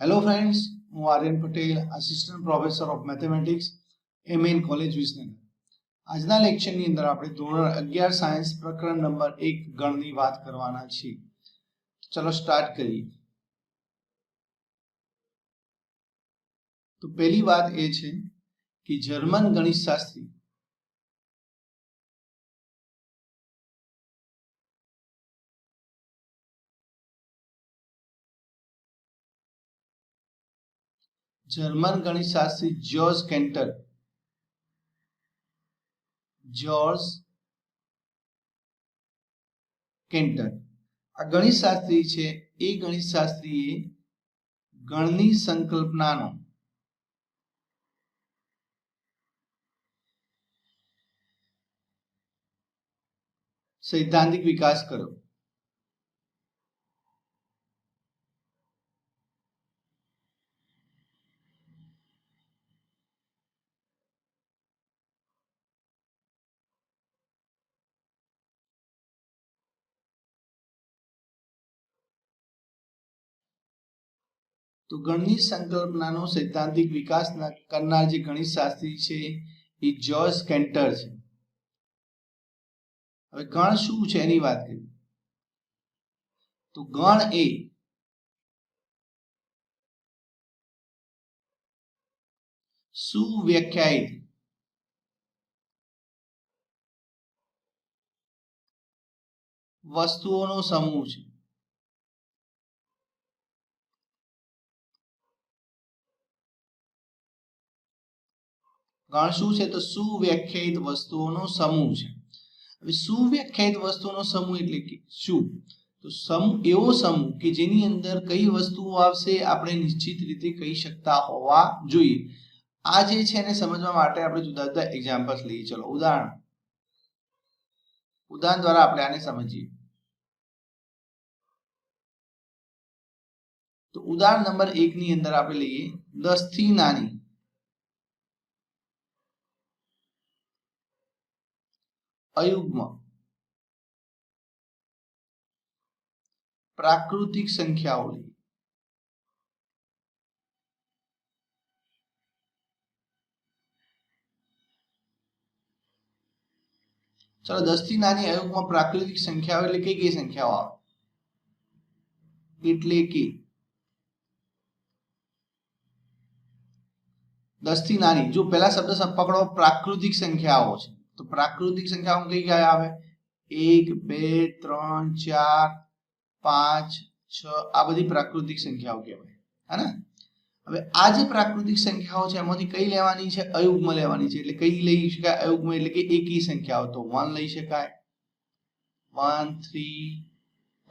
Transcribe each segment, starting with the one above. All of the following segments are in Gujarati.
હેલો ફ્રેન્ડ્સ, હું Aryan Patel, assistant professor of mathematics, MN college Visnagar. આજના લેક્ચરની અંદર આપણે ધોરણ 11 સાયન્સ પ્રકરણ નંબર 1 ગણની વાત કરવાના છીએ. ચલો સ્ટાર્ટ કરીએ. તો પહેલી વાત એ છે કે જર્મન ગણિતશાસ્ત્રી જ્યોર્જ કેન્ટર આ ગણિતશાસ્ત્રી છે. એ ગણિતશાસ્ત્રીએ ગણની સંકલ્પનાનો સૈદ્ધાંતિક વિકાસ કર્યો. તો ગણની સંકલ્પનાનો સૈદ્ધાંતિક વિકાસ કરનાર જે ગણિતશાસ્ત્રી છે એ જ્યોર્જ કેન્ટર છે. હવે ગણ શું છે એની વાત કરીએ તો ગણ એ સુવ્યાખ્યાયિત વસ્તુઓનો સમૂહ છે. ગણ શું છે તો સુવ્યાખ્યાયિત વસ્તુઓનો સમૂહ છે. હવે સુવ્યાખ્યાયિત વસ્તુઓનો સમૂહ એટલે કે શું? તો સમૂહ એવો સમૂહ કે જેની અંદર કઈ વસ્તુઓ આવશે આપણે નિશ્ચિત રીતે કહી શકતા હોવા જોઈએ. આ જે છે એને સમજવા માટે આપણે જુદા જુદા એક્ઝામ્પલ્સ લઈએ. ચલો ઉદાહરણ દ્વારા આપણે આને સમજીએ. તો ઉદાહરણ નંબર 1 ની અંદર આપણે લઈએ 10 થી નાની અયુગ્મ પ્રાકૃતિક સંખ્યાઓ લઈએ. ચલો 10 થી નાની અયુગ્મ પ્રાકૃતિક સંખ્યાઓ એટલે કઈ કઈ સંખ્યાઓ આવે? એટલે કે 10 થી નાની, જો પહેલા શબ્દ પકડો પ્રાકૃતિક સંખ્યાઓ છે તો પ્રાકૃતિક સંખ્યાઓ કઈ કઈ આવે? 1 2 3 4 5 6 આ બધી પ્રાકૃતિક સંખ્યાઓ કહેવાય. હે ને? હવે આ જે પ્રાકૃતિક સંખ્યાઓ છે એમાંથી કઈ લેવાની છે? અયુગ્મ લેવાની છે. એટલે કઈ લઈ શકાય અયુગ્મ? એટલે કે એકી સંખ્યાઓ. તો 1 લઈ શકાય, 1 3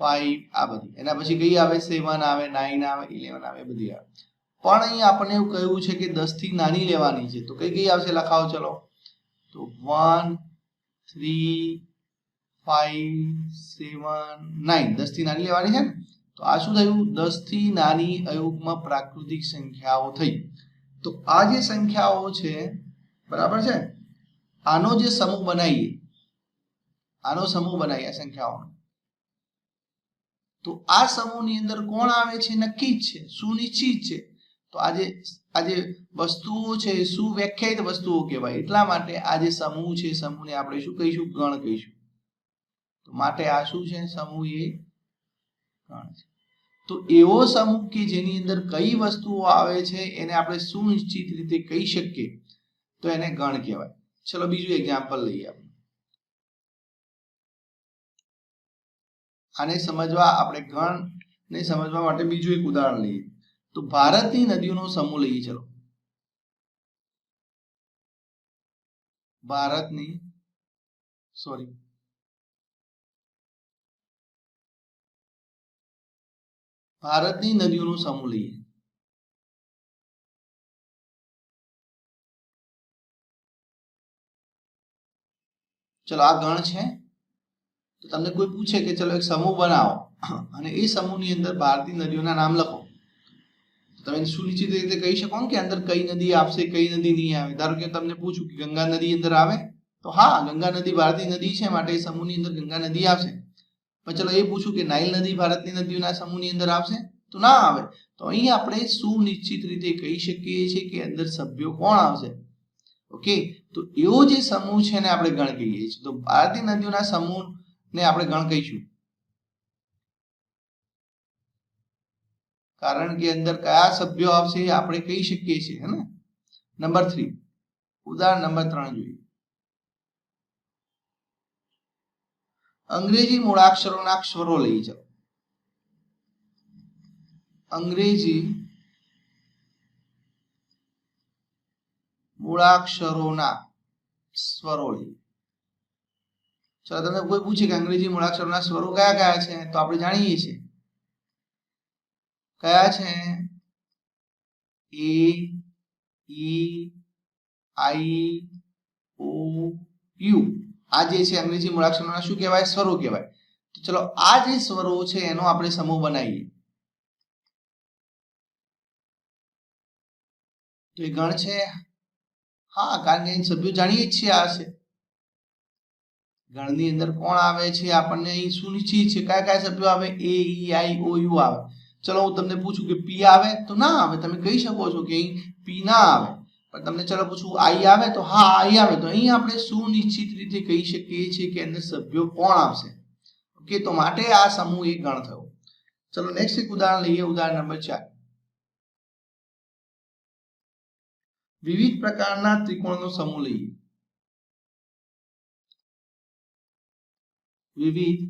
5 આ બધી. એના પછી કઈ આવે? 7 આવે, 9 આવે, 11 આવે, બધી આવે. પણ અહીં આપણને એવું કહ્યું છે કે 10 થી નાની લેવાની છે તો કઈ કઈ આવશે? લખાવો ચલો. તો 1 3 5 7 9 10 થી નાની લેવાની છે ને. તો આ શું થયું? 10 થી નાની અયુગ્મ પ્રાકૃતિક સંખ્યાઓ થઈ. તો આ જે સંખ્યાઓ છે બરાબર છે, આનો જે સમૂહ બનાવીએ, આનો સમૂહ બનાવીએ આ સંખ્યાઓનો, તો આ સમૂહની અંદર કોણ આવે છે? નક્કી જ છે, સુનિશ્ચિત છે. તો આજે વસ્તુઓ છે સુવ્યાખ્યાયિત વસ્તુઓ કહેવાય. એટલા માટે આ જે સમૂહ છે સમૂહને આપણે શું કહીશું? ગણ કહીશું. તો માટે આ શું છે? સમૂહ એ ગણ છે. તો એવો સમૂહ કે જેની અંદર કઈ વસ્તુઓ આવે છે એને આપણે સુનિશ્ચિત રીતે કહી શકીએ તો એને ગણ કહેવાય. ચલો બીજું એક્ઝામ્પલ લઈએ આપણે. આને સમજવા આપણે ગણને સમજવા માટે બીજું એક ઉદાહરણ લઈએ. તો ભારતની નદીઓનો સમૂહ લઈએ. ચલો ભારતની નદીઓનો સમૂહ લઈએ. ચલો આ ગણ છે. તો તમને કોઈ પૂછે કે ચલો એક સમૂહ બનાવો અને એ સમૂહની અંદર ભારતીય નદીઓના નામ લખો, તો તમે સુનિશ્ચિત રીતે કહી શકો કે અંદર કઈ નદી આવશે, કઈ નદી નહીં આવે. ધારો કે તમને પૂછું કે ગંગા નદી અંદર આવે, તો હા ગંગા નદી ભારતીય નદી છે માટે એ સમૂહની અંદર ગંગા નદી આવશે. પણ ચલો એ પૂછું કે નાઇલ નદી ભારતની નદીઓના સમૂહની અંદર આવશે, તો ના આવે. તો તો અહીં આપણે સુનિશ્ચિત રીતે કહી શકીએ છીએ કે અંદર સભ્યો કોણ આવશે. ઓકે, તો એવો જે સમૂહ છે ને આપણે ગણ કહીએ છીએ. તો ભારતીય નદીઓના સમૂહને આપણે ગણ કહીશું, કારણ કે અંદર કયા સભ્યો આવશે આપણે કહી શકીએ છીએ, હે ને. નંબર 3, ઉદાહરણ નંબર 3 જોઈએ. અંગ્રેજી મૂળાક્ષરોના સ્વરો લઈ જાઓ. અંગ્રેજી મૂળાક્ષરોના સ્વરો લઈ. ચલો, તમને કોઈ પૂછે કે અંગ્રેજી મૂળાક્ષરોના સ્વરો કયા કયા છે, તો આપણે જાણીએ છીએ કયા છે. એ, ઈ, આઈ, ઓ, યુ. આ જે છે અંગ્રેજી મૂળાક્ષરોના શું કહેવાય? સ્વરો કહેવાય. તો ચલો, આ જે સ્વરો છે એનો આપણે સમૂહ બનાવીએ. તો એ ગણ છે. હા, કારણ કે સભ્યો જાણીએ જ છીએ આ છે. ગણની અંદર કોણ આવે છે આપણને અહીં સુનિશ્ચિત છે. કયા કયા સભ્યો આવે? એ, ઈ, આઈ, ઓ, યુ આવે. ચલો, હું તમને પૂછું કે પી આવે? તો ના આવે. તમે કહી શકો છો કે અહીં પી ના આવે. પણ તમને ચલો પૂછું આઈ આવે? તો હા, આઈ આવે. તો અહીં આપણે સુનિશ્ચિત રીતે કહી શકીએ છીએ કે અંદર સભ્યો કોણ આવશે. ઓકે, તો માટે આ સમૂહ એક ગણ થયો. ચલો, નેક્સ્ટ એક ઉદાહરણ લઈએ. ઉદાહરણ નંબર 4. વિવિધ પ્રકારના ત્રિકોણનો સમૂહ લઈએ. વિવિધ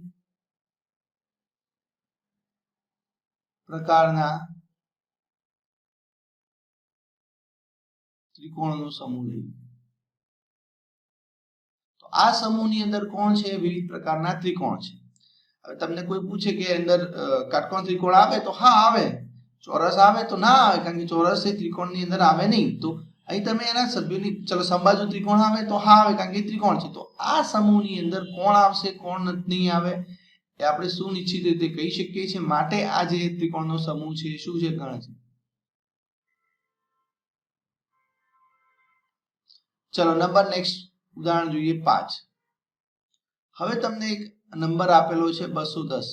પ્રકારના ત્રિકોણનો સમૂહ લઈએ. તો આ સમૂહની અંદર કોણ છે? વિવિધ પ્રકારના ત્રિકોણ છે. હવે તમને કોઈ પૂછે કે અંદર કાટકોણ ત્રિકોણ આવે? તો હા આવે. ચોરસ આવે? તો ના આવે, કારણ કે ચોરસ એ ત્રિકોણની અંદર આવે નહીં. તો અહીં તમે એના સભ્યોની, ચલો, સમબાજુ ત્રિકોણ આવે? તો હા આવે, કારણ કે ત્રિકોણ છે. તો આ સમૂહની અંદર કોણ આવશે, કોણ નહીં આવે, એ આપણે સુનિશ્ચિત રીતે કહી શકીએ છીએ. માટે આ જે ત્રિકોણનો સમૂહ છે શું છે? ગણ છે. ચલો, નંબર નેક્સ્ટ ઉદાહરણ જોઈએ 5. હવે તમને એક નંબર આપેલો છે 210.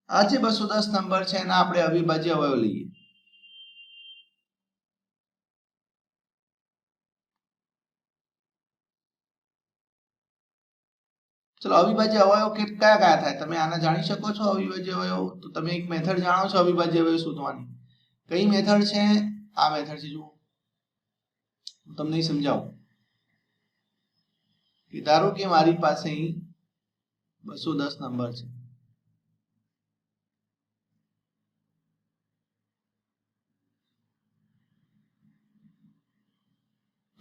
આ જે 210 નંબર છે એના આપણે અવિભાજ્ય અવયવ લઈએ. ચલો, અવિભાજ્ય અવયવ કયા કયા થાય તમે આના જાણી શકો છો? અવિભાજ્ય અવયવ તો તમે એક મેથડ જાણો છો અવિભાજ્ય અવયવ શોધવાની. કઈ મેથડ છે? આ મેથડ છે. જુઓ, હું તમને સમજાવું. કે ધારો કે મારી પાસે અહીં 210 નંબર છે.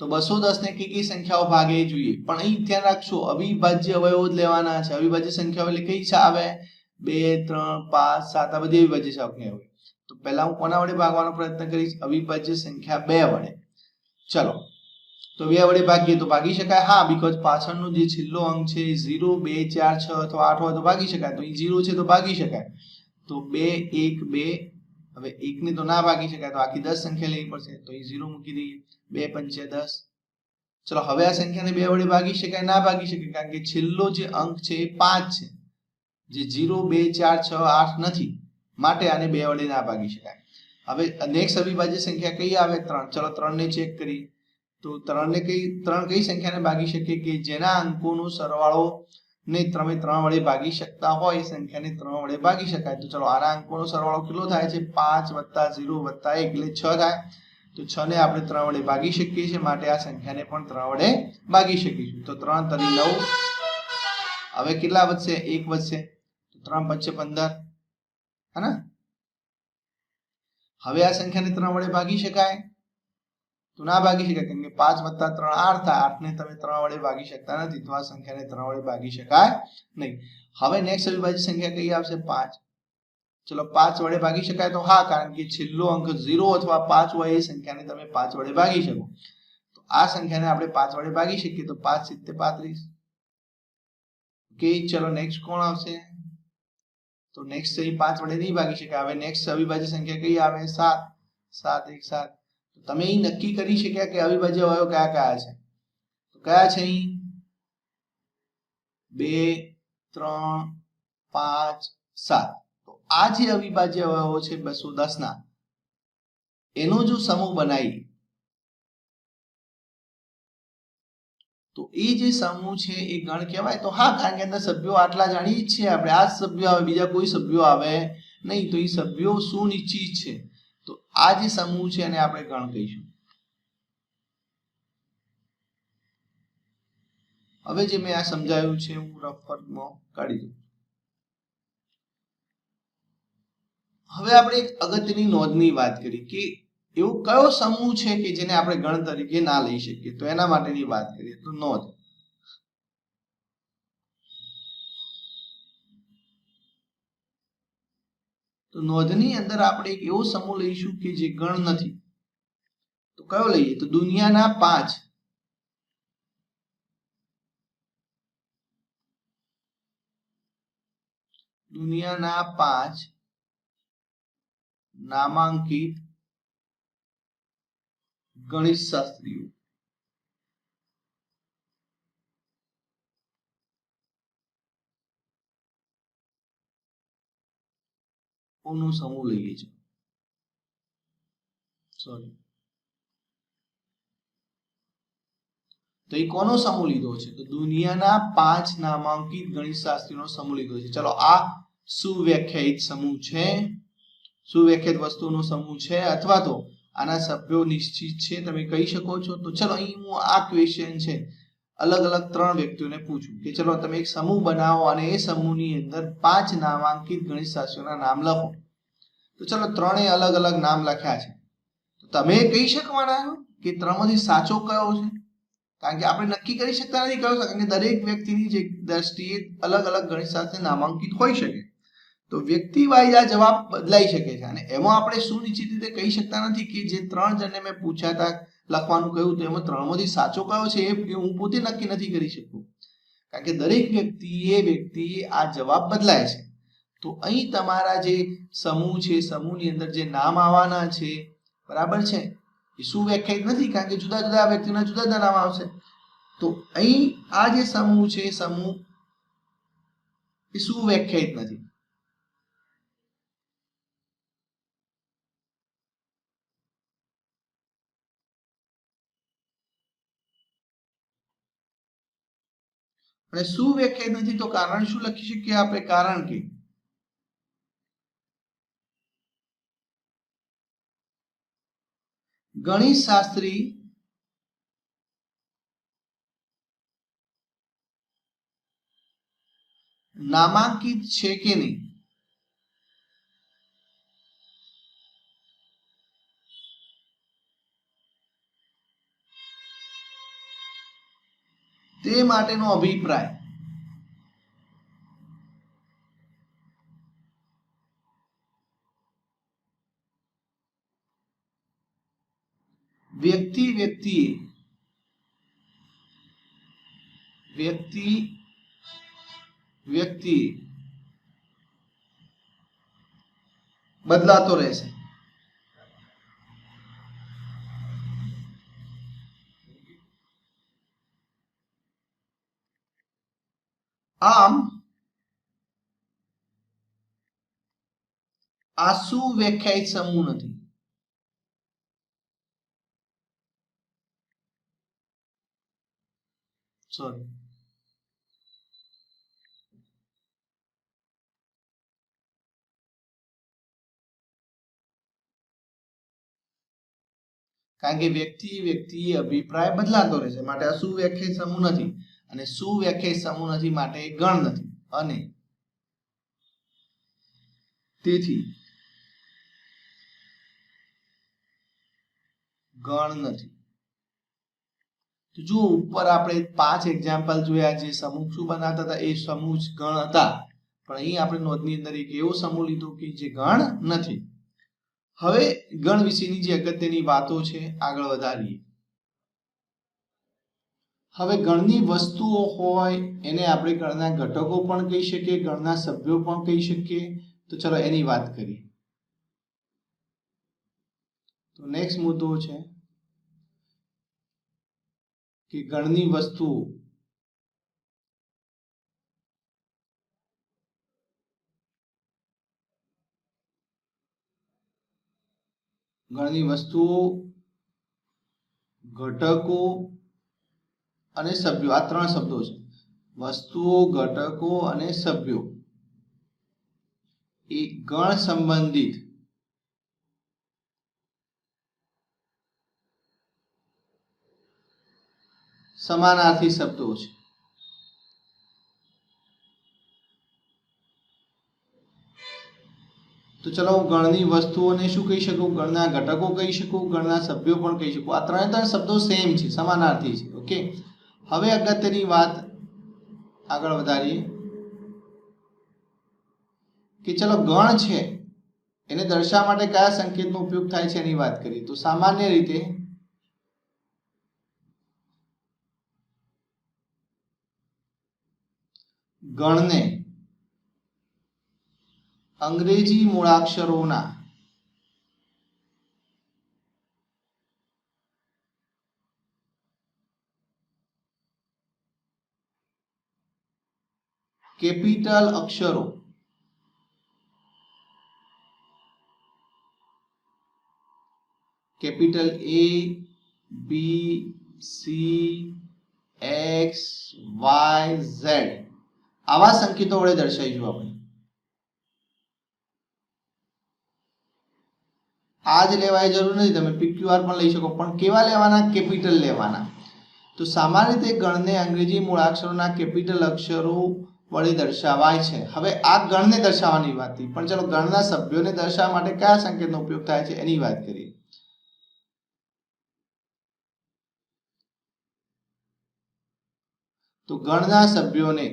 તો 210 ને કઈ સંખ્યાઓ ભાગે જોઈએ. પણ અહીં ધ્યાન રાખશો, અવિભાજ્ય અવયવો જ લેવાના છે. અવિભાજ્ય સંખ્યાઓ એટલે કઈ છે? આવે 2, 3, 5, 7. આ બધી અવિભાજ્ય સંખ્યાઓ. તો પહેલા હું કોના વડે ભાગવાનો પ્રયત્ન કરીશ? અવિભાજ્ય સંખ્યા 2 વડે. ચલો, તો 2 વડે ભાગીએ તો ભાગી શકાય. હા, બીકોઝ પાછળનો જે છેલ્લો અંક છે 0, 2, 4, 6 અથવા 8 હોય તો ભાગી શકાય. તો અહીં 0 છે તો ભાગી શકાય. તો 2, 1, 2. હવે 1 ને તો ના ભાગી શકાય, તો આખી 10 સંખ્યા લેવી પડશે. તો અહીં 0 મૂકી દઈએ. 2 5 10. ચલો, હવે આ સંખ્યાને 2 વડે ભાગી શકાય? ના ભાગી શકાય, કારણ કે છેલ્લો જે અંક છે એ 5 છે. જે 0, 2, 4, 6, 8 નથી. માટે આને 2 વડે ના ભાગી શકાય. હવે નેક્સ્ટ અવિભાજ્ય સંખ્યા કઈ આવે? 3. ચલો, 3 ને ચેક કરીએ. તો 3 કઈ સંખ્યાને ભાગી શકીએ? કે જેના અંકોનો સરવાળો ને તમે 3 વડે ભાગી શકતા હોય એ સંખ્યાને 3 વડે ભાગી શકાય. તો ચલો, આના અંકોનો સરવાળો કેટલો થાય છે? 5 + 0 + 1 એટલે 6 થાય. તો 6 ને આપણે 3 વડે ભાગી શકીએ છીએ. માટે આ સંખ્યાને પણ 3 વડે ભાગી શકીશું. તો 3 × 3 = 9. હવે કેટલા વધશે? 1 વધશે. તો 3 × 5 = 15. હે ને? હવે આ સંખ્યાને 3 વડે ભાગી શકાય? તો ના ભાગી શકાય, કેમ કે 5 + 3 8 થાય. 8 ને તમે 3 વડે ભાગી શકતા નથી. તો આ સંખ્યાને 3 વડે ભાગી શકાય નહીં. હવે નેક્સ્ટ અવિભાજ્ય સંખ્યા કઈ આવશે? 5. ચલો, 5 વડે ભાગી શકાય? તો હા, કારણ કે છેલ્લો અંક 0 અથવા 5 હોય એ સંખ્યાને તમે 5 વડે ભાગી શકો. તો આ સંખ્યાને આપણે 5 વડે ભાગી શકીએ. તો 5 × 7 = 35. ઓકે, ચલો, નેક્સ્ટ કોણ આવશે? તો નેક્સ્ટ અહીં 5 વડે નહીં ભાગી શકાય. હવે નેક્સ્ટ અવિભાજ્ય સંખ્યા કઈ આવે? 7. 7 × 1 = 7. તમે અહીં નક્કી કરી શક્યા કે અવિભાજ્ય અવયવ કયા કયા છે? તો કયા છે અહીં? 2, 3, 5, 7. તો આ જે અવિભાજ્ય અવયવો છે 210 ના, એનો જો સમૂહ બનાવી તો એ જે સમૂહ છે એ ગણ કહેવાય. તો હા, કારણ કે અંદર સભ્યો આટલા જાણીએ જ છીએ આપણે, આ જ સભ્યો આવે, બીજા કોઈ સભ્યો આવે નહીં. તો એ સભ્યો સુનિશ્ચિત છે. તો આ જે સમૂહ છે એને આપણે ગણ કહીશું. હવે જે મેં આ સમજાવ્યું છે હું રફમાં કાઢી દઉં. હવે આપણે એક અગત્યની નોંધની વાત કરી કે એવો કયો સમૂહ છે કે જેને આપણે ગણ તરીકે ના લઈ શકીએ. તો એના માટેની વાત કરીએ. તો નોંધ, તો નોંધની અંદર આપણે એક એવો સમૂહ લઈશું કે જે ગણ નથી. તો કયો લઈએ? તો દુનિયાના 5 નામાંકિત ગણિત શાસ્ત્રીઓ. નો સમૂહ લઈએ છીએ. સોરી, તો એ કોનો સમૂહ લીધો છે? તો દુનિયાના 5 નામાંકિત ગણિત શાસ્ત્રીઓનો સમૂહ લીધો છે. ચલો, આ સુવ્યાખ્યાયિત સમૂહ છે, સુવ્યાખ્યાયિત વસ્તુનો સમૂહ છે, અથવા તો આના સભ્યો નિશ્ચિત છે, તમે કહી શકો છો. તો ચલો, અહીં હું આ ક્વેશ્ચન છે અલગ અલગ 3 વ્યક્તિઓને પૂછું કે ચલો તમે એક સમૂહ બનાવો અને એ સમૂહની અંદર 5 નામાંકિત ગણિત શાસ્ત્રીઓના નામ લખો. તો ચલો, ત્રણેય અલગ અલગ નામ લખ્યા છે. તો તમે કહી શકવાના કે ત્રણમાંથી સાચો કયો છે? કારણ કે આપણે નક્કી કરી શકતા નથી કયો છે, કારણ કે દરેક વ્યક્તિની જે દ્રષ્ટિએ અલગ અલગ ગણિત શાસ્ત્ર નામાંકિત હોઈ શકે. તો વ્યક્તિ વાઇઝ આ જવાબ બદલાઈ શકે છે અને એમાં આપણે સુનિશ્ચિત રીતે કહી શકતા નથી કે જે 3 જણને મેં પૂછ્યા હતા લખવાનું કહ્યું તો એમાં 3માંથી સાચો કયો છે એ હું પોતે નક્કી નથી કરી શકતો, કારણ કે દરેક વ્યક્તિએ આ જવાબ બદલાય છે. તો અહીં તમારા જે સમૂહ છે, સમૂહની અંદર જે નામ આવવાના છે, બરાબર છે, એ સુવ્યાખ્યાયિત નથી, કારણ કે જુદા જુદા વ્યક્તિઓના જુદા જુદા નામ આવશે. તો અહીં આ જે સમૂહ છે, સમૂહ એ સુવ્યાખ્યાયિત નથી. અને સુવ્યાખ્યાયિત નથી તો કારણ શું લખી શકીએ આપણે? કારણ કે ગણિત શાસ્ત્રી નામાંકિત છે કે નહીં તે માટેનો અભિપ્રાય વ્યક્તિ બદલાતો રહેશે. આમ આ સુવ્યાખ્યાયિત સમૂહ નથી. સોરી, કારણ કે વ્યક્તિ અભિપ્રાય બદલાતો રહેશે, માટે આ સુવ્યાખ્યાયિત સમૂહ નથી. અને સુવ્યાખ્યાયિત સમૂહ નથી માટે ગણ નથી, અને તેથી ગણ નથી. તો જો ઉપર આપણે 5 એક્ઝામ્પલ જોયા, જે સમૂહ શું બનાવતા હતા એ સમૂહ ગણ હતા, પણ અહીં આપણે નોંધની અંદર એક એવો સમૂહ લીધો કે જે ગણ નથી. હવે ગણ વિશેની જે અગત્યની વાતો છે આગળ વધારીએ. હવે ગણની વસ્તુઓ હોય એને આપણે ગણના ઘટકો પણ કહી શકીએ, ગણના સભ્યો પણ કહી શકીએ. તો ચલો એની વાત કરીએ. તો નેક્સ્ટ મુદ્દો છે કે ગણની વસ્તુઓ. ગણની વસ્તુઓ, ઘટકો અને સભ્યો, આ ત્રણ શબ્દો છે. વસ્તુઓ, ઘટકો અને સભ્યો એ ગણ સંબંધિત સમાનાર્થી શબ્દો છે. તો ચલો હું ગણની વસ્તુઓને શું કહી શકું, ગણના ઘટકો કહી શકું, ગણના સભ્યો પણ કહી શકું. આ ત્રણ શબ્દો સેમ છે, સમાનાર્થી છે. ઓકે, હવે અગત્યની વાત આગળ વધારીએ કે ચલો ગણ છે એને દર્શાવવા માટે કયા સંકેતનો ઉપયોગ થાય છે એની વાત કરીએ. તો સામાન્ય રીતે ગણને અંગ્રેજી મૂળાક્ષરોના કેપિટલ અક્ષરો capital A, B, C, X, Y, Z આવા સંકેતો વડે દર્શાવીશું આપણે. આ જ લેવાય જરૂર નથી, તમે PQR પણ લઈ શકો, પણ કેવા લેવાના, કેપિટલ લેવાના. તો સામાન્ય રીતે ગણને અંગ્રેજી મૂળાક્ષરોના કેપિટલ અક્ષરો વડે દર્શાવાય છે. હવે આ ગણને દર્શાવવાની વાત થઈ, પણ ચલો ગણના સભ્યોને દર્શાવવા માટે કયા સંકેતનો ઉપયોગ થાય છે એની વાત કરીએ. તો ગણના સભ્યોને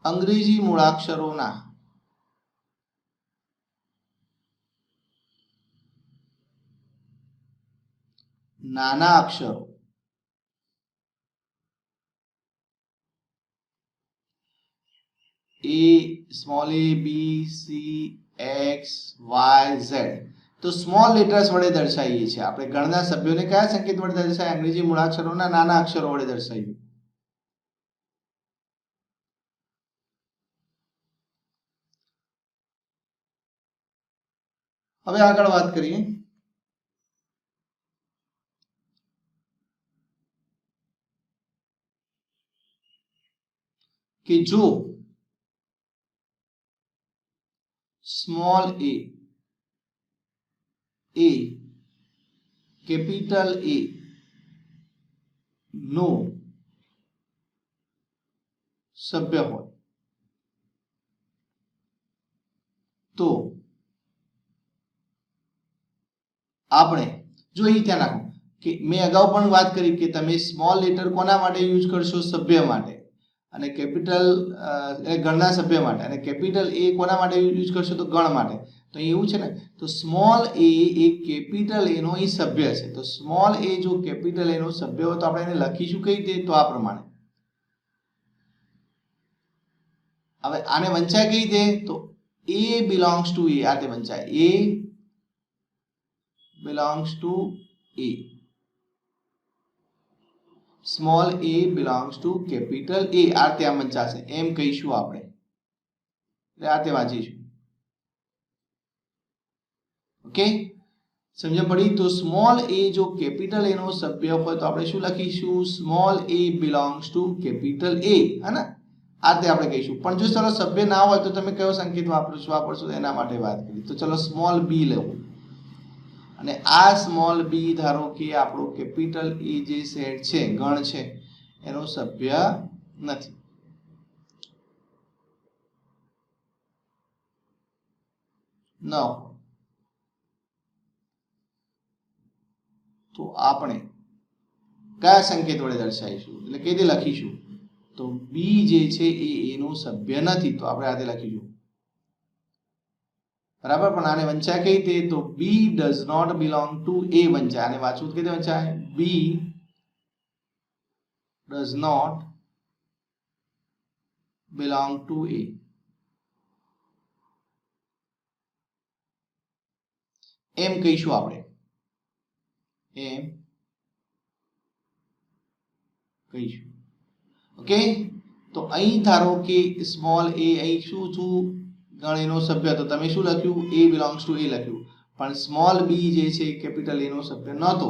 અંગ્રેજી મૂળાક્ષરોના નાના અક્ષરો A, small a, B, C, X, Y, Z તો સ્મોલ લેટર્સ વડે દર્શાવીએ છીએ આપણે. ગણના સભ્યોને કયા સંકેત વડે દર્શાવીએ, અંગ્રેજી મૂળાક્ષરોના નાના અક્ષરો વડે દર્શાવીએ. હવે આગળ વાત કરીએ કે જો small a A capital A નો સભ્ય હોય તો આપણે જો અહીં ધ્યાન રાખો કે મેં અગાઉ પણ વાત કરી કે તમે સ્મોલ લેટર કોના માટે યુઝ કરશો, સભ્ય માટે, અને કેપિટલ ગણના સભ્ય માટે, અને કેપિટલ A કોના માટે યુઝ કરશો, તો ગણ માટે. તો એવું છે ને, તો small a A capital A નો અહીં સભ્ય છે. તો સ્મોલ a જો કેપિટલ A નો સભ્ય હોય તો આપણે એને લખીશું કઈ રીતે, તો આ પ્રમાણે. હવે આને વંચાય કઈ રીતે, તો A belongs to A, આ તે વંચાય A belongs to A, small a belongs to capital A, આ ત્યાં વંચાશે એમ કહીશું આપણે. એટલે આ તે વાંચીશું. ઓકે, સમજ પડી. તો સ્મોલ a જો કેપિટલ A નો સભ્ય હોય તો આપણે શું લખીશું, small a belongs to capital A, હે ને, આ તે આપણે કહીશું. પણ જો ચલો સભ્ય ના હોય તો તમે કયો સંકેત વાપરશો એના માટે વાત કરી. તો ચલો સ્મોલ b લેવું, અને આ સ્મોલ b ધારો કે આપણો કેપિટલ A જે સેટ છે, ગણ છે, એનો સભ્ય નથી. ન તો આપણે કયા સંકેત વડે દર્શાવીશું, એટલે કઈ રીતે લખીશું, તો b જે છે એ A નો સભ્ય નથી, તો આપણે આ રીતે લખીશું. બરાબર, પણ આને વંચાય કઈ રીતે, તો B does not belong to A વંચાય. આને વાંચવું કઈ રીતે વંચાય, B does not belong to A. એમ કહીશું આપણે, એમ કહીશું. ઓકે, તો અહીં ધારો કે સ્મોલ એ અહીં શું છું ગણ એનો સભ્ય, તો તમે શું લખ્યું, એ બિલોંગ્સ ટુ એ લખ્યું, પણ સ્મોલ બી જે છે કેપિટલ એનો સભ્ય નહોતો,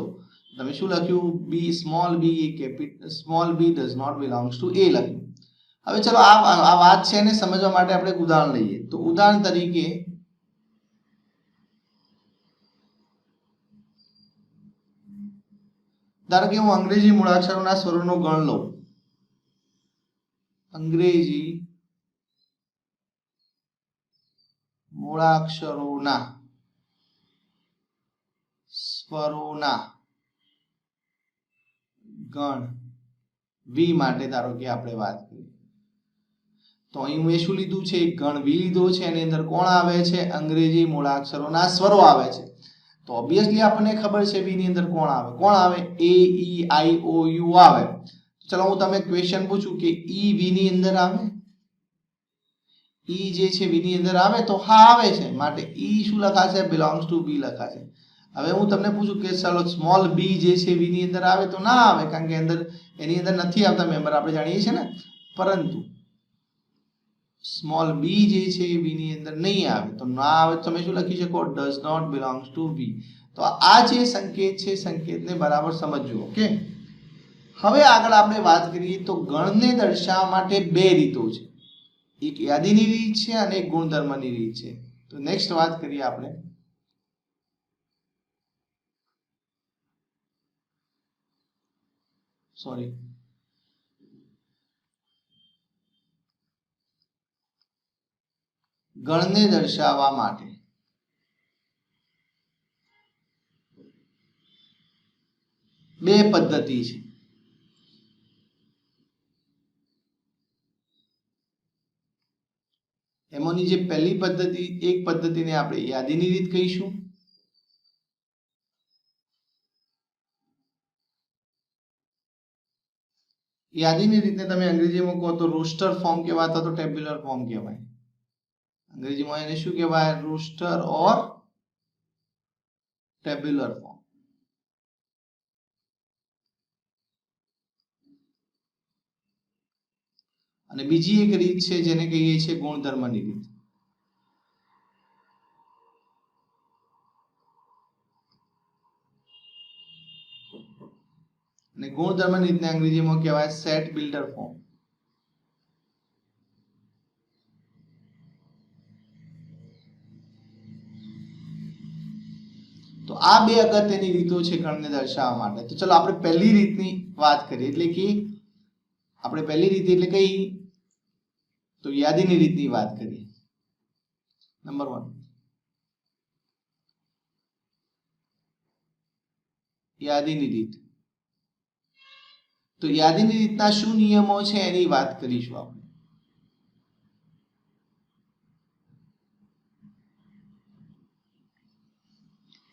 તમે શું લખ્યું, B small B A capital small B does not belongs to A લખ્યું. હવે ચલો આ વાત છે ને સમજવા માટે આપણે એક ઉદાહરણ લઈએ. તો ઉદાહરણ તરીકે ધારો કે હું અંગ્રેજી મૂળાક્ષરોના સ્વરોનો ગણ લઉં, અંગ્રેજી મૂળાક્ષરોના સ્વરોના ગણ વી માટે ધારો કે આપણે વાત કરીએ, તો અહીં મેં શું લીધું છે, એક ગણ વી લીધો છે, એની અંદર કોણ આવે છે, અંગ્રેજી મૂળાક્ષરોના સ્વરો આવે છે. તો ઓબ્વિયસલી આપણને ખબર છે વી ની અંદર કોણ આવે, એ ઈ આઈ ઓ યુ આવે. ચલો હું તમને ક્વેશ્ચન પૂછું કે ઈ વી ની અંદર આવે, ઈ જે છે વી ની અંદર આવે, તો હા આવે છે, માટે ઈ શું લખાશે, બિલોંગ્સ ટુ બી લખાશે. હવે હું તમને પૂછું કે ચાલો સ્મોલ બી જે છે વી ની અંદર આવે, તો ના આવે, કારણ કે અંદર એની અંદર નથી આવતા મેમ્બર, આપણે જાણીએ છીએ ને. પરંતુ સ્મોલ બી જે છે એ બી ની અંદર નહીં આવે, તો ના આવે તમે શું લખી શકો, ડઝ નોટ બિલોંગ્સ ટુ બી. તો આ જે સંકેત છે, સંકેતને બરાબર સમજજો. ઓકે, હવે આગળ આપણે વાત કરીએ તો ગણને દર્શાવવા માટે બે રીતો છે, એક યાદીની રીત છે અને એક ગુણધર્મની રીત છે. તો નેક્સ્ટ વાત કરીએ આપણે ગણને દર્શાવવા માટે બે પદ્ધતિ છે. એમાંની જે પહેલી પદ્ધતિ, એક પદ્ધતિને આપણે યાદીની રીત કહીશું, યાદીની રીતને તમે અંગ્રેજીમાં કહો તો રોસ્ટર ફોર્મ કહેવાય અથવા તો ટેબ્યુલર ફોર્મ કહેવાય. અંગ્રેજીમાં એને શું કહેવાય, રોસ્ટર ઓર ટેબ્યુલર ફોર્મ. અને બીજી એક રીત છે જેને કહીએ છીએ ગુણધર્મની રીત. અને ગુણધર્મની રીતને અંગ્રેજીમાં કહેવાય સેટ બિલ્ડર ફોર્મ. તો આ બે અગત્યની રીતો છે ગણને દર્શાવવા માટે. તો ચલો આપણે પહેલી રીતની વાત કરીએ, એટલે કે આપણે પહેલી રીત એટલે કઈ, તો યાદીની રીતની વાત કરીએ. નંબર 1, યાદીની રીત. તો યાદીની રીતના શું નિયમો છે એની વાત કરીશું આપણે.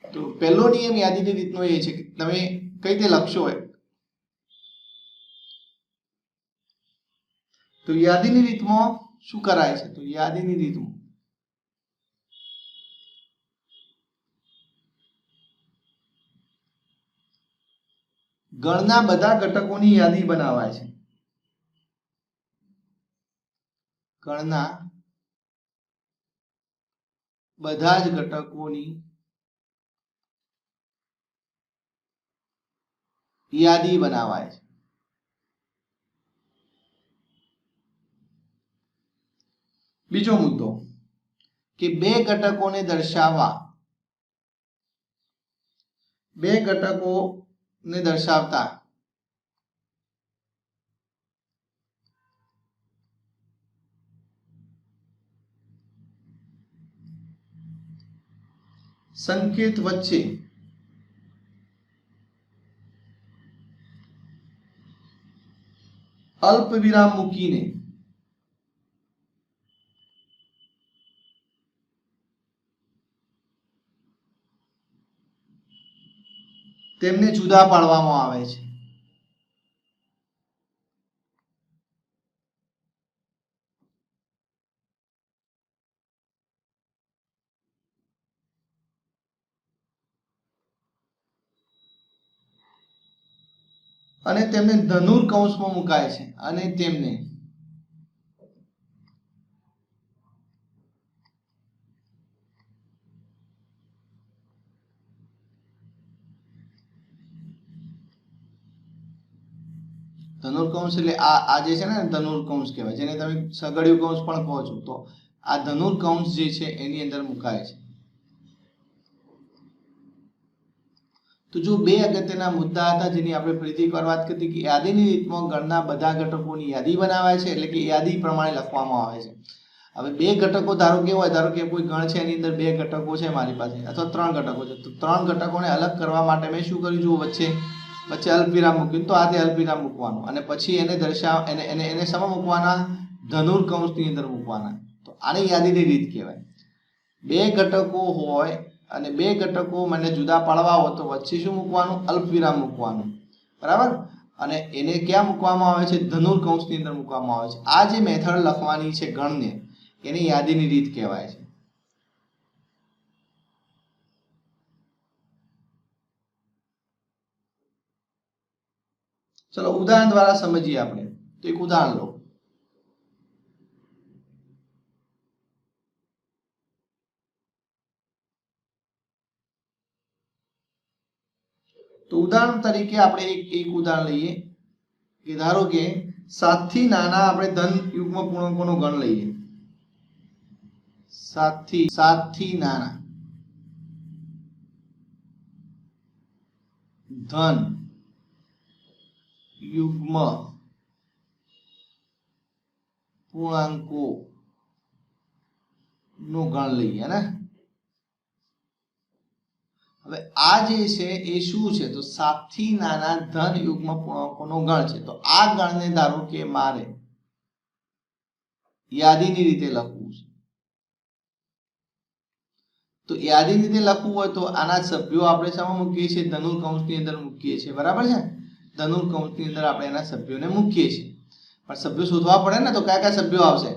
તો પહેલો નિયમ યાદીની રીતનો એ છે કે તમે કઈ રીતે લખશો હોય, તો યાદીની રીતમાં શું કરાય છે, તો યાદીની રીતમાં ગણના બધા ઘટકોની યાદી બનાવાય છે. ગણના બધા જ ઘટકોની યાદી બનાવાય છે. બીજો મુદ્દો કે બે ઘટકોને દર્શાવવા, બે ઘટકોને દર્શાવતા સંકેત વચ્ચે અલ્પ વિરામ મૂકીને તેમને જુદા પાડવામાં આવે છે. અને તેમને ધનુર કૌંસમાં મુકાય છે અને તેમને ધનુર્કૌંસ એટલે આ જે છે ને ધનુર્કૌંસ કહેવાય, જેને તમે સગડિયું કૌંસ પણ કહો છો. તો આ ધનુર્કૌંસ જે છે એની અંદર મુકાય છે. તો જો બે અગત્યના મુદ્દા હતા જેની આપણે ફરીથી એકવાર વાત કરી કે યાદીની રીતમાં ગણના બધા ઘટકોની યાદી બનાવાય છે, એટલે કે યાદી પ્રમાણે લખવામાં આવે છે. હવે બે ઘટકો ધારો કે હોય, ધારો કે કોઈ ગણ છે એની અંદર બે ઘટકો છે મારી પાસે, અથવા ત્રણ ઘટકો છે, તો ત્રણ ઘટકોને અલગ કરવા માટે મેં શું કર્યું, જો વચ્ચે અલ્પવિરામ મૂક્યું, તો આ તે અલ્પવિરામ મૂકવાનું અને પછી એને એને સમ મૂકવાના ધનુર્કૌંસની અંદર મૂકવાના. તો આને યાદીની રીત કહેવાય. બે ઘટકો હોય અને બે ઘટકો મને જુદા પાડવા હોય તો વચ્ચે શું મૂકવાનું, અલ્પવિરામ મૂકવાનું, બરાબર. અને એને ક્યાં મૂકવામાં આવે છે, ધનુર્કૌંસની અંદર મૂકવામાં આવે છે. આ જે મેથડ લખવાની છે ગણને, એને યાદીની રીત કહેવાય છે. ચલો ઉદાહરણ દ્વારા સમજીએ આપણે. તો એક ઉદાહરણ લો. તો ઉદાહરણ તરીકે આપણે એક ઉદાહરણ લઈએ કે ધારો કે 7 થી નાના આપણે ધન યુગ્મ પૂર્ણાંકોનો ગણ લઈએ. 7 થી નાના ધન યુગ્મ પૂર્ણાંકો નો ગણ લઈએ ને. હવે આ જે છે એ શું છે, તો 7 થી નાના ધન યુગ્મ પૂર્ણાંકોનો ગણ છે. તો આ ગણને ધારો કે મારે યાદીની રીતે લખવું છે. તો યાદીની રીતે લખવું હોય તો આના સભ્યો આપણે શામાં મૂકીએ છીએ, ધનુર્કૌંસની અંદર મૂકીએ છીએ, બરાબર છે. ધનુર્કૌંસની અંદર આપણે એના સભ્યોને મૂકીએ છીએ. પણ સભ્યો શોધવા પડે ને, તો કયા કયા સભ્યો આવશે,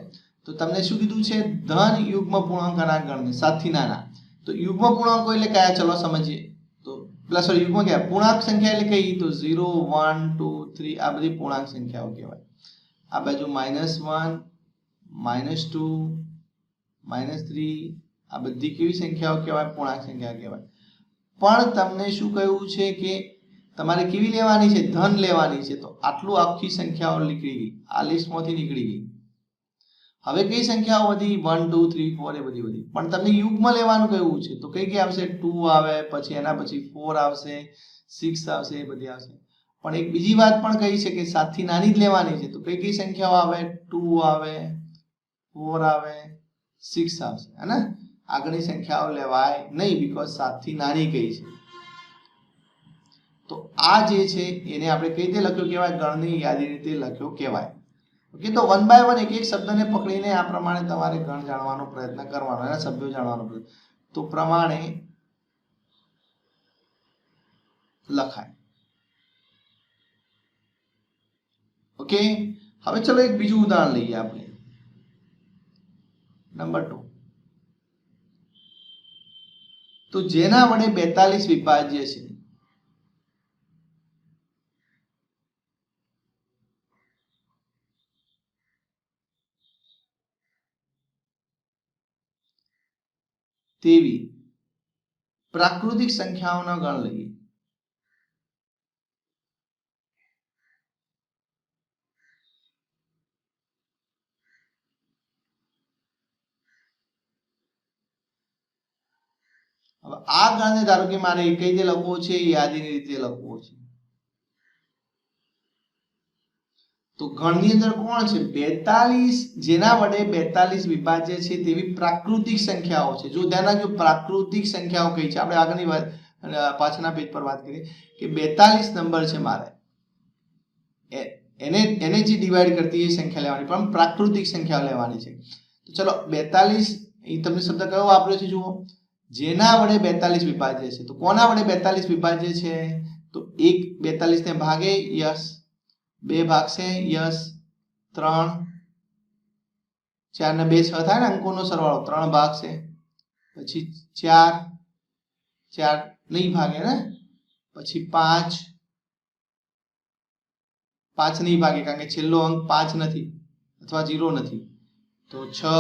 તો તમને શું કીધું છે, ધન યુગ્મ પૂર્ણાંકના ગણને 7 થી નાના. તો યુગ્મ પૂર્ણાંકો એટલે કયા, ચલો સમજીએ. તો પ્લસ યુગ્મ કયા, પૂર્ણાંક સંખ્યા એટલે કઈ, તો 0 1 2 3 આ બધી પૂર્ણાંક સંખ્યાઓ કહેવાય. આ બાજુ -1 -2 -3 આ બધી કેવી સંખ્યાઓ કહેવાય, પૂર્ણાંક સંખ્યા કહેવાય. પણ તમને શું કહ્યું છે કે તમારે કેવી લેવાની છે, ધન લેવાની છે. તો આટલું આખી સંખ્યાઓ નીકળી ગઈ, આ લિસ્ટમાંથી નીકળી ગઈ. હવે કઈ સંખ્યાઓ વધી, 1 2 3 4 એ બધી. પણ તમને યુગ્મ લેવાનું કહ્યું છે, તો કઈ આવશે, 2 આવે, પછી એના પછી 4 આવશે, 6 આવશે, એ બધી આવશે. પણ એક બીજી વાત પણ કહી છે કે 7 થી નાની જ લેવાની છે. તો કઈ સંખ્યાઓ આવે, 2 આવે, 4 આવે, 6 આવશે, હે ને. આગળની સંખ્યાઓ લેવાય નહીં, બીકોઝ 7 થી નાની કઈ છે. તો આ જે છે એને આપણે કઈ રીતે લખ્યો કહેવાય, ગણની યાદી રીતે લખ્યો કહેવાય. ઓકે. તો 1 બાય 1 એક શબ્દને પકડીને આ પ્રમાણે તમારે ગણ જાણવાનો પ્રયત્ન કરવાનો, એના સભ્યો જાણવાનો પ્રયત્ન, તો પ્રમાણે લખાય. ઓકે. હવે ચલો એક બીજું ઉદાહરણ લઈએ આપણે, નંબર 2. તો જેના વડે 42 વિભાજ્ય છે. તેવી પ્રાકૃતિક સંખ્યાઓનો ગણ લઈએ. હવે આ ગણને ધારો કે મારે કઈ રીતે લખવો છે, યાદીની રીતે લખવો છે. તો ગણની અંદર કોણ છે, 42, જેના વડે 42 વિભાજ્ય છે તેવી પ્રાકૃતિક સંખ્યાઓ છે. જો ધ્યાન રાખજો, પ્રાકૃતિક સંખ્યાઓ કઈ છે, આપણે આગળની વાત પાછળના પેજ પર વાત કરીએ કે 42 નંબર છે મારે, એને જે ડિવાઈડ કરતી એ સંખ્યા લેવાની, પણ પ્રાકૃતિક સંખ્યા લેવાની છે. તો ચલો 42 અહીં તમને શબ્દ કયો વાપર્યો છે, જુઓ, જેના વડે 42 વિભાજ્ય છે. તો કોના વડે 42 વિભાજ્ય છે, તો 1 42 ને ભાગે, યસ. 2 ભાગશે, યસ. 3 4 ને 2 6 થાય ને, અંકોનો સરવાળો 3 ભાગશે. પછી 4 નહીં ભાગે ને, પછી 5 5 नहीं भागे कारण के छेल्लो अंक 5 નથી અથવા 0 નથી તો 6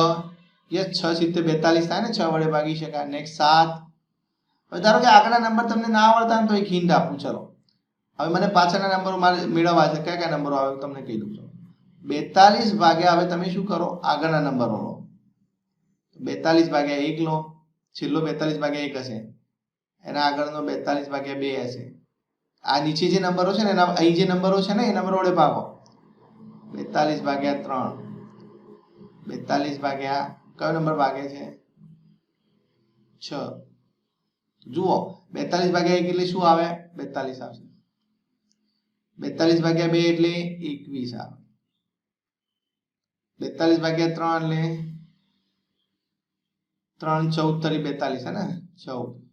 યસ 6 સિત્તે 42 થાય ને 6 વડે ભાગી શકાય નેક્સ્ટ 7 હવે ધારો કે આગળના નંબર તમને ના આવડતા ને તો એક હિન્ટ આપું ચલો હવે મને પાછળના નંબરો મારે મેળવવા છે કયા કયા નંબરો આવે તમને કહી દઉં છું 42 ભાગ્યા હવે તમે શું કરો આગળના નંબરો લો 42 ભાગ્યા 1 લો છેલ્લો 42 ભાગ્યા 1 હશે એના આગળનો 42 ભાગ્યા 2 હશે આ નીચે જે નંબરો છે ને એના અહીં જે નંબરો છે ને એ નંબરો વડે ભાગો 42 ભાગ્યા 3 42 ભાગ્યા કયો નંબર ભાગે છે 6 જુઓ 42 ભાગ્યા 1 એટલે શું આવે 42 આવશે 42 ભાગ્યા 2 એટલે 21 આવે 42 ભાગ્યા 3 એટલે 3 14 તરી 42 है ना 14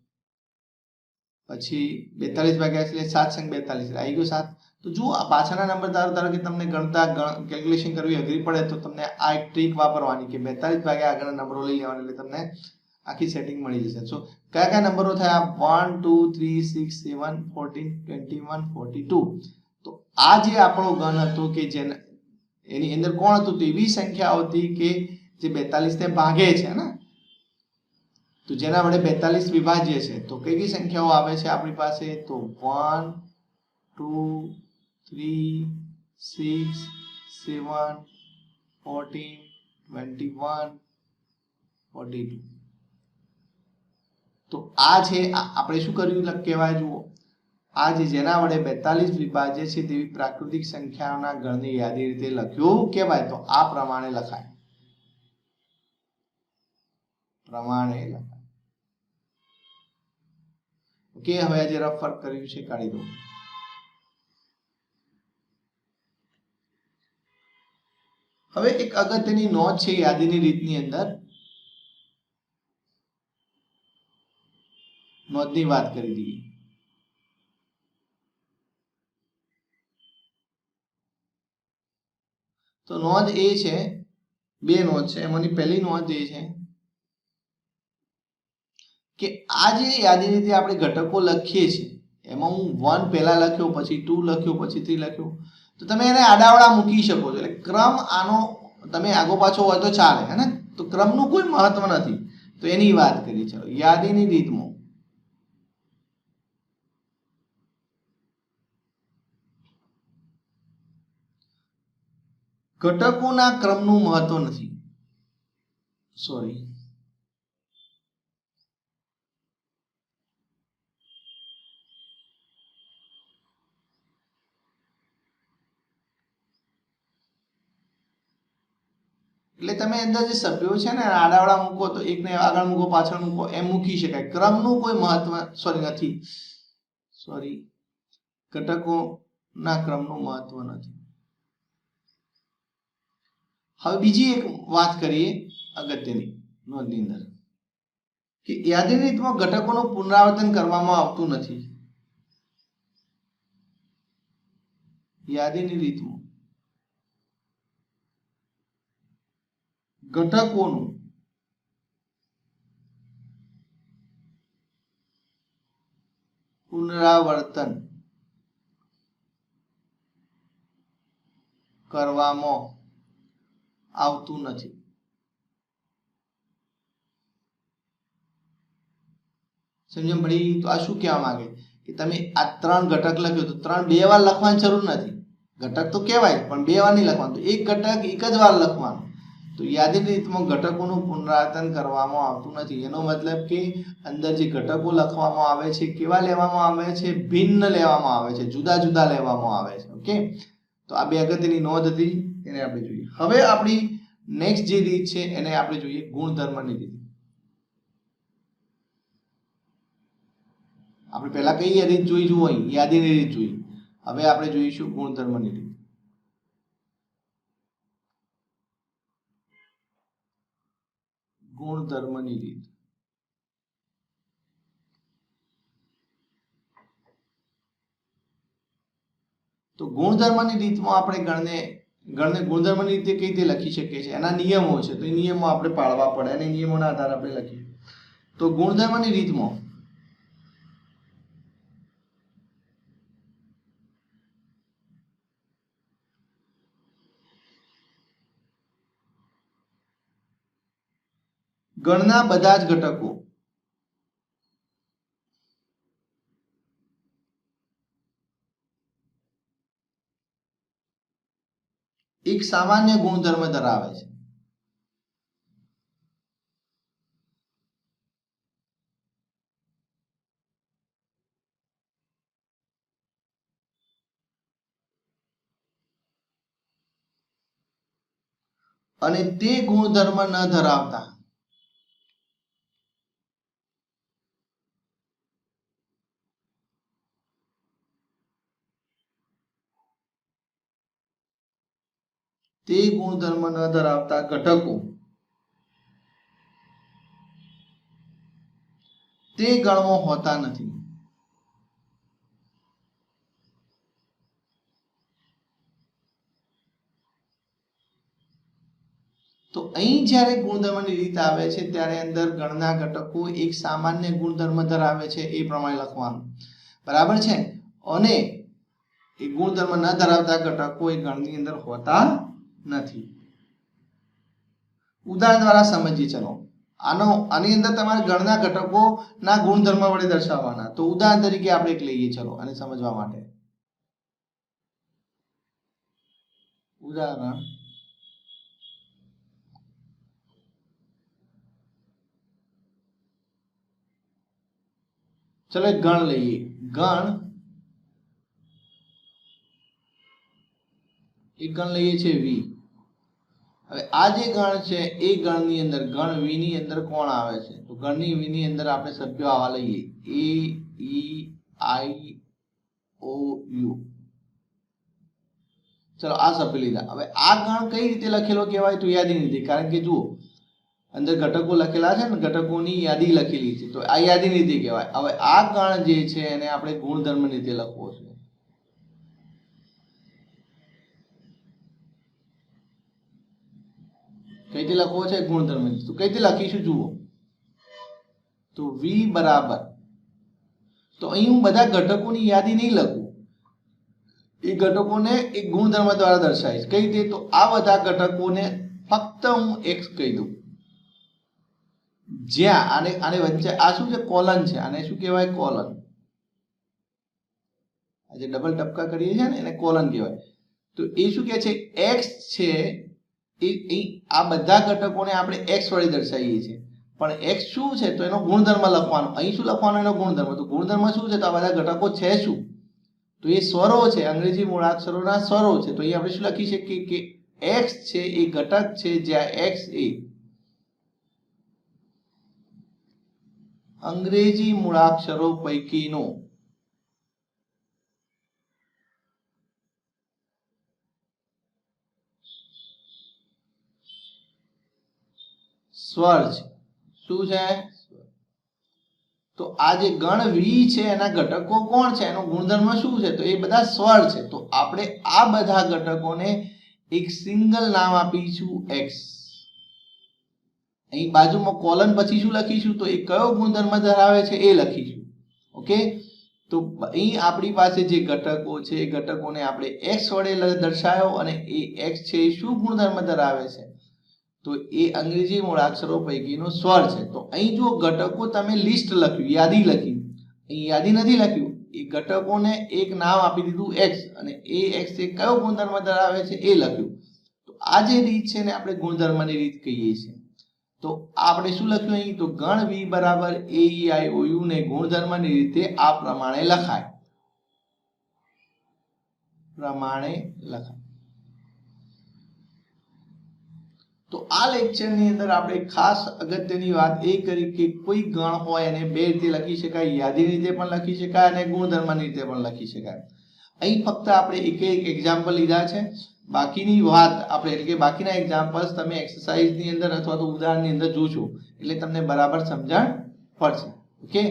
પછી 42 ભાગ્યા એટલે 7 સંગ 42 આવી ગયો 7 તો જો આ પાછળના નંબર ધારો કે તમને ગણતા કેલ્ક્યુલેશન કરવી અઘરી પડે તો તમને આ એક ટ્રીક વાપરવાની કે 42 ભાગ્યા આગળના નંબરો લઈ લેવાના એટલે તમને આખી સેટિંગ મળી જશે સો કયા કયા નંબરો થયા 1 2 3 6 7 14 21 42 તો આ જે આપણો ગણ હતો કે જેને એની અંદર કોણ હતું તો એવી સંખ્યા હતી કે જે 42 ને ભાગે છે ને तो जेना वडे 42 विभाज्य है तो कई कई संख्याओं आवे छे आपनी पासे तो 1 2 3 6 7 14 21 42 तो आ छे आपणे शुं कर्युं कहेवाय जुओ आ जे जेना वडे 42 विभाज्य छे तेवी प्राकृतिक संख्याओना गणने यादी रीते लख्यो कहेवाय तो आ प्रमाणे लखाय प्रमाणे लखाय ओके હવે આજે રફ વર્ક કર્યું છે કાઢી દો હવે એક અગત્યની નોંધ છે યાદીની રીતની અંદર નોંધની વાત કરી દઈએ તો નોંધ એ છે બે નોંધ છે એમાંની પહેલી નોંધ એ છે કે આ જે યાદી રીતે આપણે ઘટકો લખીએ છીએ એમાં હું 1 પહેલા લખ્યો પછી 2 લખ્યો પછી 3 લખ્યો તો તમે એને આડાવડા મૂકી શકો છો એટલે ક્રમ આનો તમે આગો પાછો હોય તો ચાલે હે ને તો ક્રમનું કોઈ મહત્વ નથી તો એની વાત કરી ચલો યાદીની રીતમાં ઘટકોના ક્રમનું મહત્વ નથી સોરી એટલે તમે અંદર જે સભ્યો છે ને આડાવડા મૂકો તો એકને આગળ મૂકો પાછળ મૂકો એમ મૂકી શકાય ક્રમનું કોઈ મહત્વ નથી ઘટકોના ક્રમનું મહત્વ નથી હવે બીજી એક વાત કરીએ અગત્યની નોંધની અંદર કે યાદીની રીતમાં ઘટકોનું પુનરાવર્તન કરવામાં આવતું નથી યાદીની રીતમાં ઘટકોનું પુનરાવર્તન કરવામાં આવતું નથી સમજણ પડી તો આ શું કહેવા માંગે કે તમે આ ત્રણ ઘટક લખ્યો તો ત્રણ બે વાર લખવાની જરૂર નથી ઘટક તો કહેવાય પણ બે વાર નહીં લખવાનું તો એક ઘટક એક જ વાર લખવાનું તો યાદીની રીતમાં ઘટકોનું પુનરાવર્તન કરવામાં આવતું નથી એનો મતલબ કે અંદર જે ઘટકો લખવામાં આવે છે કેવા લેવામાં આવે છે ભિન્ન લેવામાં આવે છે જુદા જુદા લેવામાં આવે છે ઓકે તો આ બે અગત્યની નોંધ હતી એને આપણે જોઈએ હવે આપણી નેક્સ્ટ જે રીત છે એને આપણે જોઈએ ગુણધર્મની રીત આપણે પહેલા કઈ રીત જોઈ જુઓ અહીં યાદીની રીત જોઈ હવે આપણે જોઈશું ગુણધર્મની રીત ગુણધર્મની રીત તો ગુણધર્મની રીતમાં આપણે ગણને ગુણધર્મની રીતે કઈ રીતે લખી શકીએ છીએ એના નિયમો છે તો એ નિયમો આપણે પાળવા પડે અને નિયમોના આધારે આપણે લખીએ તો ગુણધર્મની રીતમાં ગણના બધા જ ઘટકો એક સામાન્ય ગુણધર્મ ધરાવે છે. અને તે ગુણધર્મ ન ધરાવતા ઘટકો તે ગણમાં હોતા નથી. તો અહીં જ્યારે ગુણધર્મની રીત આવે છે ત્યારે અંદર ગણના ઘટકો એક સામાન્ય ગુણધર્મ ધરાવે છે એ પ્રમાણે લખવાનું. બરાબર છે. અને એ ગુણધર્મ ન ધરાવતા ઘટકો એ ગણની અંદર હોતા નથી. ઉદાહરણ દ્વારા સમજીએ. ચલો આની અંદર તમારે ગણના ઘટકો ના ગુણધર્મ વડે દર્શાવવાના. તો ઉદાહરણ તરીકે આપણે એક લઈએ. ચલો આને સમજવા માટે ઉદાહરણ ચલો એક ગણ લઈએ. એક ગણ લઈએ છે v. હવે આ જે ગણ છે એ ગણની અંદર ગણ v ની અંદર કોણ આવે છે? તો ગણની v ની અંદર આપણે સભ્યો આવા લઈએ a e i o u. ચલો આ સભ્ય લીધા. હવે આ ગણ કઈ રીતે લખેલો કહેવાય? તો યાદી રીતે. કારણ કે જુઓ અંદર ઘટકો લખેલા છે ને, ઘટકોની યાદી લખેલી છે, તો આ યાદી રીતે કહેવાય. હવે આ ગણ જે છે એને આપણે ગુણધર્મ રીતે લખવો છે. કઈ રીતે લખવો છે? ગુણધર્મ. તો કઈ રીતે લખીશું જુઓ. તો v બરાબર, તો અહીં હું બધા ઘટકોની યાદી નહીં લખું, એ ઘટકોને એક ગુણધર્મ દ્વારા દર્શાવીશ. કઈ રીતે? તો આ બધા ઘટકોને ફક્ત હું x કહી દઉં. જ્યાં આને વચ્ચે આ શું છે? કોલન છે. આને શું કહેવાય? કોલન. આ જે ડબલ ટપકા કરીએ છીએ ને એને કોલન કહેવાય. તો એ શું કહે છે? x છે એ આ બધા ઘટકોને આપણે x વડે દર્શાવીએ છીએ. પણ x શું છે? તો એનો ગુણધર્મ લખવાનો. અહીં શું લખવાનો? એનો ગુણધર્મ. તો ગુણધર્મ શું છે? તો આ બધા ઘટકો છે શું? તો એ સ્વરો છે. અંગ્રેજી મૂળાક્ષરોના સ્વરો છે. તો અહીં આપણે શું લખી શકીએ કે x છે એ ઘટક છે જ્યાં x એ અંગ્રેજી મૂળાક્ષરો પૈકીનો સ્વર છે. શું છે? તો આ જે ગણ v છે એના ઘટકો કોણ છે? એનો ગુણધર્મ શું છે? તો એ બધા સ્વર છે. તો આપણે આ બધા ઘટકોને એક સિંગલ નામ આપીશું x. અહીં બાજુમાં કોલન પછી શું લખીશું? તો એ કયો ગુણધર્મ ધરાવે છે એ લખીશું. ઓકે. તો અહીં આપણી પાસે જે ઘટકો છે એ ઘટકોને આપણે x વડે દર્શાવ્યો અને એ x છે એ શું ગુણધર્મ ધરાવે છે? તો એ અંગ્રેજી મૂળાક્ષરો પૈકીનો સ્વર છે. તો અહીં જો ઘટકો તમે લિસ્ટ લખ્યું, યાદી લખી, અહીં યાદી નથી લખ્યું. એ ઘટકોને એક નામ આપી દીધું x અને એ x એ કયો ગુણધર્મ ધરાવે છે એ લખ્યું. તો આ જે રીત છે ને આપણે ગુણધર્મની રીત કહીએ છીએ. તો આપણે શું લખ્યું અહીં? તો ગણ v બરાબર a e i o u ને ગુણધર્મની રીતે આ પ્રમાણે લખાય. તો આ લેક્ચરની અંદર આપણે ખાસ અગત્યની વાત એ કરી કે કોઈ ગણ હોય એને બે રીતે લખી શકાય, યાદીની રીતે પણ લખી શકાય અને ગુણધર્મની રીતે પણ લખી શકાય. અહીં ફક્ત આપણે એક એક્ઝામ્પલ લીધા છે. બાકીની વાત આપણે એટલે કે બાકીના એક્ઝામ્પલ્સ તમે એક્સરસાઇઝની અંદર અથવા તો ઉદાહરણની અંદર જોશો એટલે તમને બરાબર સમજણ પડશે. ઓકે.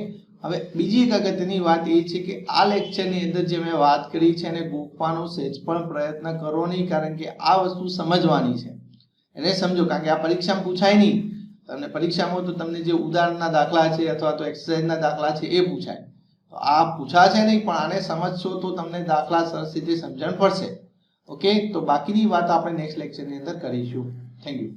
હવે બીજી એક અગત્યની વાત એ છે કે આ લેક્ચરની અંદર જે મેં વાત કરી છે એને ગોખવાનો સહેજ પણ પ્રયત્ન કરો નહીં, કારણ કે આ વસ્તુ સમજવાની છે. એને સમજો, કારણ કે આ પરીક્ષામાં પૂછાય નહીં. તમને પરીક્ષામાં તો તમને જે ઉદાહરણના દાખલા છે અથવા તો એક્સરસાઇઝના દાખલા છે એ પૂછાય. તો આ પૂછાશે નહીં, પણ આને સમજશો તો તમને દાખલા સરસ રીતે સમજણ પડશે. ઓકે. તો બાકીની વાત આપણે નેક્સ્ટ લેક્ચરની અંદર કરીશું. Thank you.